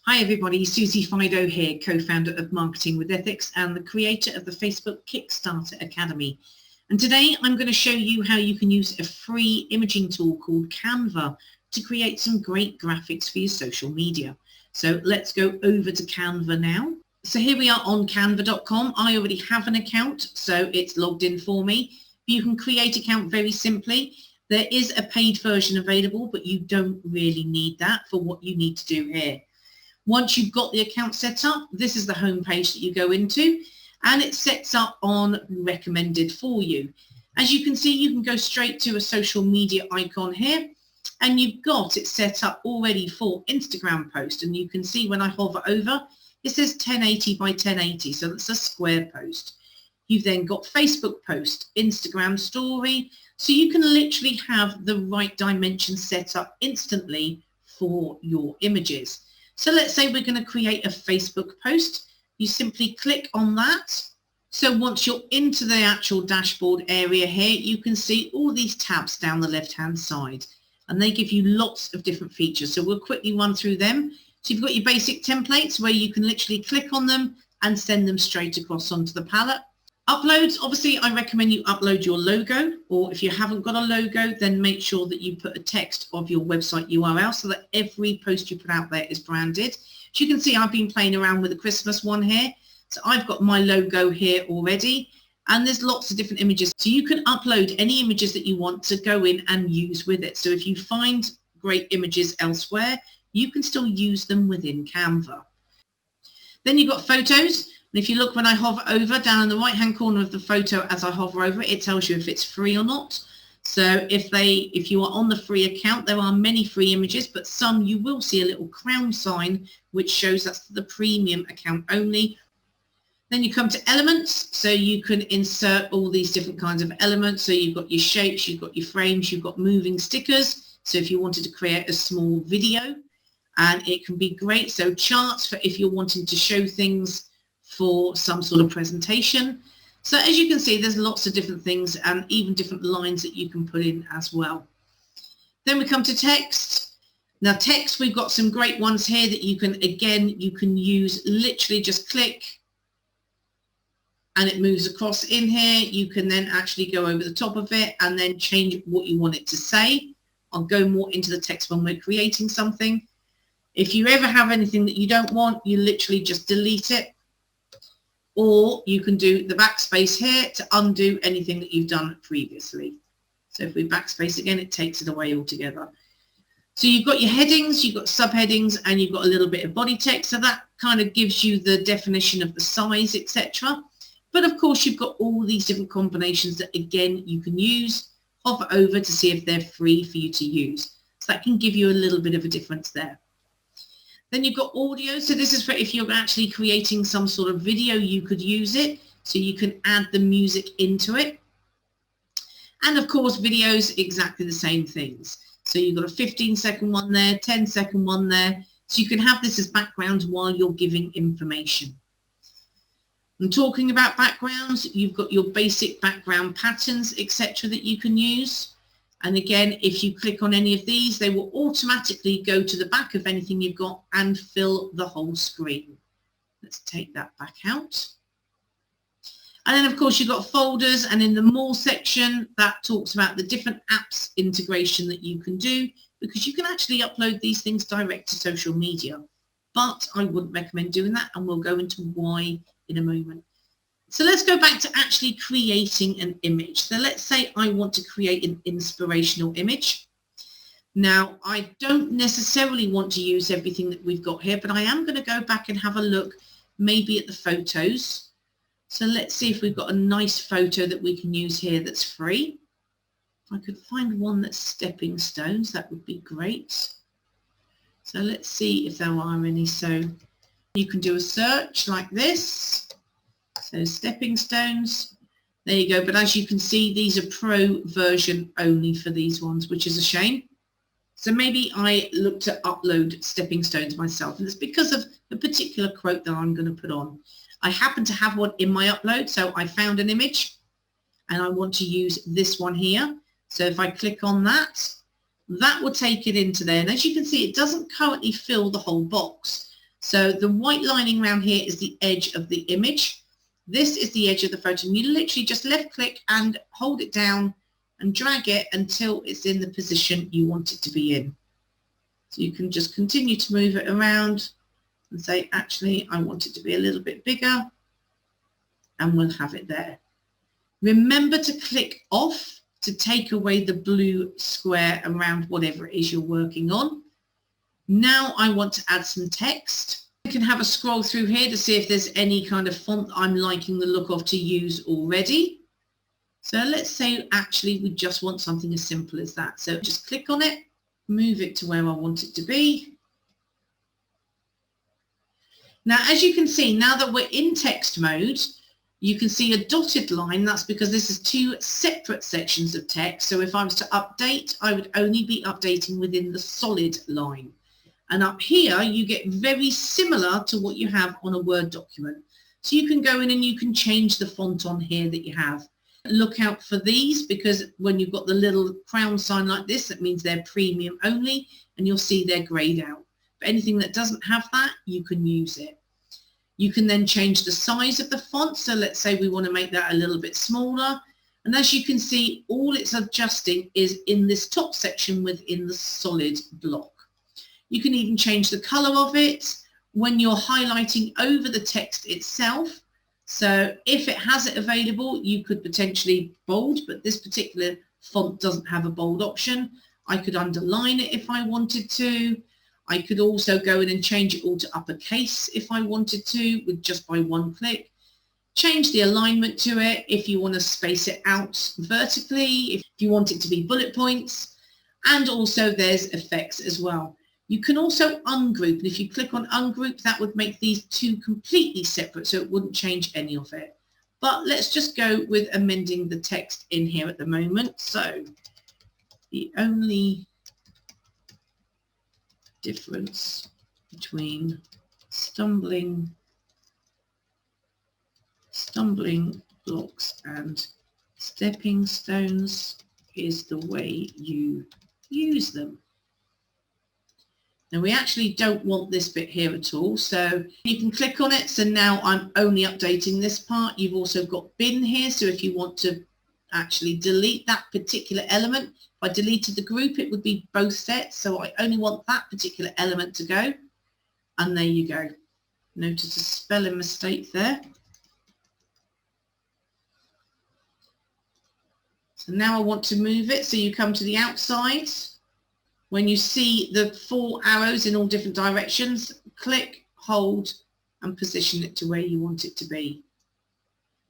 Hi everybody, Susie Fido here, co-founder of Marketing with Ethics and the creator of the Facebook Kickstarter Academy. And today I'm going to show you how you can use a free imaging tool called Canva to create some great graphics for your social media. So let's go over to Canva now. So here we are on canva.com. I already have an account, so it's logged in for me. You can create an account very simply. There is a paid version available, but you don't really need that for what you need to do here. Once you've got the account set up, this is the home page that you go into, and it sets up on recommended for you. As you can see, you can go straight to a social media icon here, and you've got it set up already for Instagram post. And you can see when I hover over, it says 1080 by 1080, so that's a square post. You've then got Facebook post, Instagram story, so you can literally have the right dimension set up instantly for your images. So let's say we're going to create a Facebook post. You simply click on that. So once you're into the actual dashboard area here, you can see all these tabs down the left-hand side, and they give you lots of different features. So we'll quickly run through them. So you've got your basic templates where you can literally click on them and send them straight across onto the palette. Uploads, obviously I recommend you upload your logo, or if you haven't got a logo, then make sure that you put a text of your website URL so that every post you put out there is branded. As you can see, I've been playing around with the Christmas one here. So I've got my logo here already, and there's lots of different images. So you can upload any images that you want to go in and use with it. So if you find great images elsewhere, you can still use them within Canva. Then you've got photos. And if you look when I hover over, down in the right-hand corner of the photo as I hover over it, it tells you if it's free or not. So if you are on the free account, there are many free images, but some you will see a little crown sign, which shows that's the premium account only. Then you come to elements, so you can insert all these different kinds of elements. So you've got your shapes, you've got your frames, you've got moving stickers. So if you wanted to create a small video, and it can be great. So charts for if you're wanting to show things for some sort of presentation. So as you can see, there's lots of different things and even different lines that you can put in as well. Then we come to text. Now text, we've got some great ones here that you can, again, you can use, literally just click and it moves across in here. You can then actually go over the top of it and then change what you want it to say. I'll go more into the text when we're creating something. If you ever have anything that you don't want, you literally just delete it. Or you can do the backspace here to undo anything that you've done previously. So if we backspace again, it takes it away altogether. So you've got your headings, you've got subheadings, and you've got a little bit of body text. So that kind of gives you the definition of the size, etc. But of course, you've got all these different combinations that, again, you can use. Hover over to see if they're free for you to use. So that can give you a little bit of a difference there. Then you've got audio. So this is for if you're actually creating some sort of video, you could use it. So you can add the music into it. And of course, videos, exactly the same things. So you've got a 15-second one there, 10-second one there. So you can have this as background while you're giving information. And talking about backgrounds, you've got your basic background patterns, etc. that you can use. And again, if you click on any of these, they will automatically go to the back of anything you've got and fill the whole screen. Let's take that back out. And then, of course, you've got folders. And in the More section, that talks about the different apps integration that you can do, because you can actually upload these things direct to social media. But I wouldn't recommend doing that, and we'll go into why in a moment. So let's go back to actually creating an image. So let's say I want to create an inspirational image. Now, I don't necessarily want to use everything that we've got here, but I am going to go back and have a look maybe at the photos. So let's see if we've got a nice photo that we can use here that's free. If I could find one that's stepping stones, that would be great. So let's see if there are any. So you can do a search like this. So stepping stones, there you go. But as you can see, these are pro version only for these ones, which is a shame. So maybe I look to upload stepping stones myself, and it's because of a particular quote that I'm going to put on. I happen to have one in my upload, so I found an image and I want to use this one here. So if I click on that, that will take it into there. And as you can see, it doesn't currently fill the whole box. So the white lining around here is the edge of the image. This is the edge of the photo. And you literally just left click and hold it down and drag it until it's in the position you want it to be in. So you can just continue to move it around and say, actually, I want it to be a little bit bigger, and we'll have it there. Remember to click off to take away the blue square around whatever it is you're working on. Now I want to add some text. You can have a scroll through here to see if there's any kind of font I'm liking the look of to use already. So let's say actually we just want something as simple as that. So just click on it, move it to where I want it to be. Now, as you can see, now that we're in text mode, you can see a dotted line. That's because this is two separate sections of text. So if I was to update, I would only be updating within the solid line. And up here, you get very similar to what you have on a Word document. So you can go in and you can change the font on here that you have. Look out for these, because when you've got the little crown sign like this, that means they're premium only, and you'll see they're grayed out. But anything that doesn't have that, you can use it. You can then change the size of the font. So let's say we want to make that a little bit smaller. And as you can see, all it's adjusting is in this top section within the solid block. You can even change the color of it when you're highlighting over the text itself. So if it has it available, you could potentially bold, but this particular font doesn't have a bold option. I could underline it if I wanted to. I could also go in and change it all to uppercase if I wanted to, with just by one click. Change the alignment to it if you want to space it out vertically, if you want it to be bullet points, and also there's effects as well. You can also ungroup, and if you click on ungroup, that would make these two completely separate, so it wouldn't change any of it. But let's just go with amending the text in here at the moment. So the only difference between stumbling blocks and stepping stones is the way you use them. Now we actually don't want this bit here at all, so you can click on it. So now I'm only updating this part. You've also got bin here, so if you want to actually delete that particular element, if I deleted the group, it would be both sets, so I only want that particular element to go, and there you go. Notice a spelling mistake there. So now I want to move it, so you come to the outside. When you see the 4 arrows in all different directions, click, hold, and position it to where you want it to be.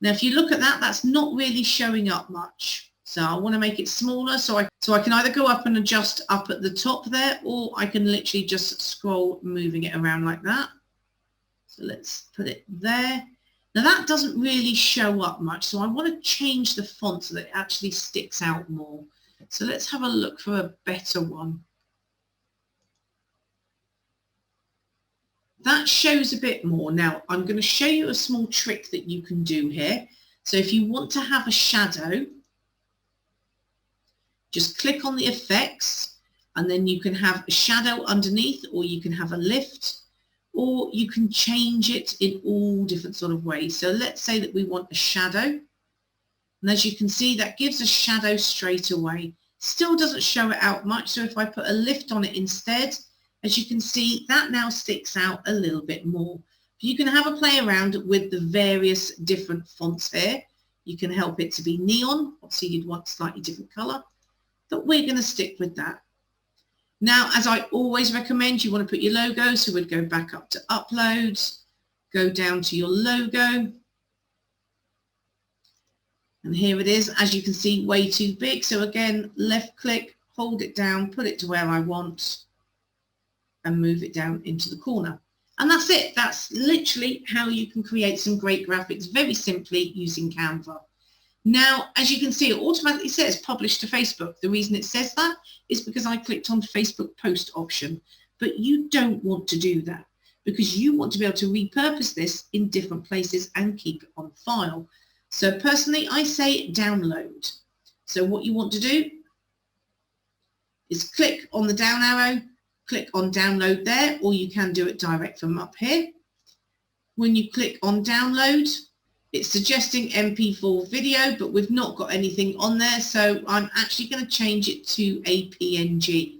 Now, if you look at that, that's not really showing up much. So I want to make it smaller, so I can either go up and adjust up at the top there, or I can literally just scroll, moving it around like that. So let's put it there. Now that doesn't really show up much, so I want to change the font so that it actually sticks out more. So let's have a look for a better one. That shows a bit more. Now I'm going to show you a small trick that you can do here. So if you want to have a shadow, just click on the effects, and then you can have a shadow underneath, or you can have a lift, or you can change it in all different sort of ways. So let's say that we want a shadow. And as you can see, that gives a shadow straight away. Still doesn't show it out much. So if I put a lift on it instead, as you can see, that now sticks out a little bit more. You can have a play around with the various different fonts here. You can help it to be neon. Obviously, you'd want a slightly different color, but we're going to stick with that. Now, as I always recommend, you want to put your logo. So we'd go back up to upload, go down to your logo. And here it is, as you can see, way too big. So again, left click, hold it down, put it to where I want, and move it down into the corner. And that's it. That's literally how you can create some great graphics very simply using Canva. Now, as you can see, it automatically says publish to Facebook. The reason it says that is because I clicked on Facebook post option, but you don't want to do that because you want to be able to repurpose this in different places and keep it on file. So personally, I say download. So what you want to do is click on the down arrow, click on download there, or you can do it direct from up here. When you click on download, it's suggesting MP4 video, but we've not got anything on there, so I'm actually going to change it to a PNG.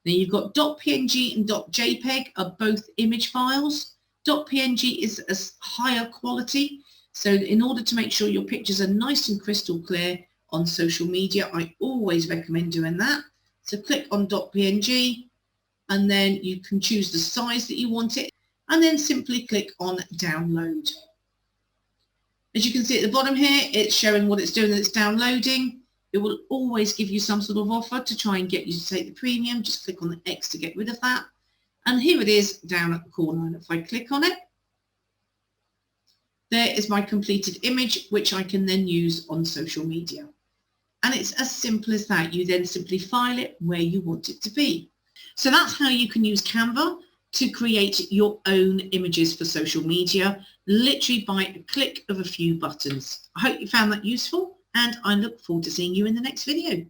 Now you've got .png and .jpeg are both image files. .png is a higher quality, so in order to make sure your pictures are nice and crystal clear on social media, I always recommend doing that. So click on .png, and then you can choose the size that you want it, and then simply click on download. As you can see at the bottom here, it's showing what it's doing, that it's downloading. It will always give you some sort of offer to try and get you to take the premium. Just click on the X to get rid of that. And here it is down at the corner. And if I click on it, there is my completed image, which I can then use on social media. And it's as simple as that. You then simply file it where you want it to be. So that's how you can use Canva to create your own images for social media, literally by a click of a few buttons. I hope you found that useful, and I look forward to seeing you in the next video.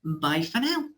Bye for now.